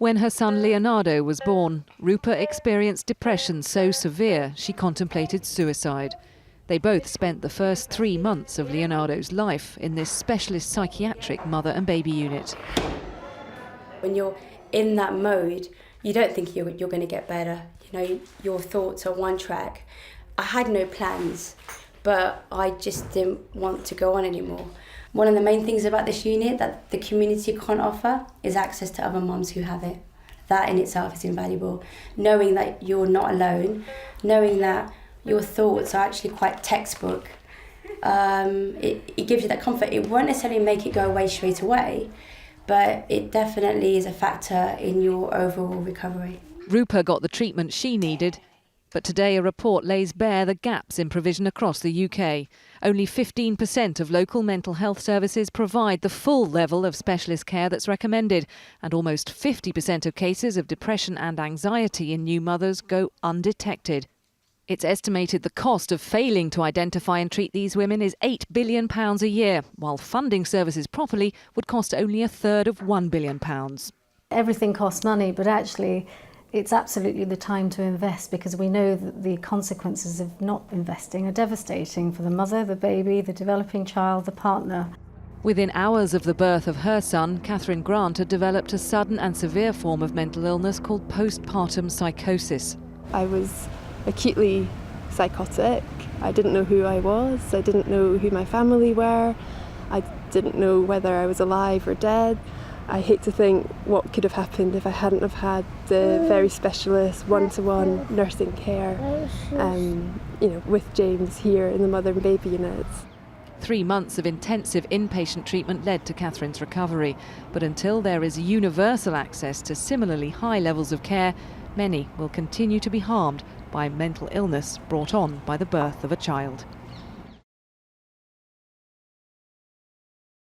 When her son Leonardo was born, Rupa experienced depression so severe she contemplated suicide. They both spent the first 3 months of Leonardo's life in this specialist psychiatric mother and baby unit. When you're in that mode, you don't think you're going to get better. You know, your thoughts are one track. I had no plans, but I just didn't want to go on anymore. One of the main things about this unit that the community can't offer is access to other mums who have it. That in itself is invaluable. Knowing that you're not alone, knowing that your thoughts are actually quite textbook, it gives you that comfort. It won't necessarily make it go away straight away, but it definitely is a factor in your overall recovery. Rupa got the treatment she needed, but today a report lays bare the gaps in provision across the UK. Only 15% of local mental health services provide the full level of specialist care that's recommended, and almost 50% of cases of depression and anxiety in new mothers go undetected. It's estimated the cost of failing to identify and treat these women is £8 billion a year, while funding services properly would cost only a third of £1 billion. Everything costs money, but actually it's absolutely the time to invest, because we know that the consequences of not investing are devastating for the mother, the baby, the developing child, the partner. Within hours of the birth of her son, Catherine Grant had developed a sudden and severe form of mental illness called postpartum psychosis. I was acutely psychotic. I didn't know who I was. I didn't know who my family were. I didn't know whether I was alive or dead. I hate to think what could have happened if I hadn't have had the very specialist one-to-one nursing care, with James here in the mother and baby units. 3 months of intensive inpatient treatment led to Catherine's recovery, but until there is universal access to similarly high levels of care, many will continue to be harmed by mental illness brought on by the birth of a child.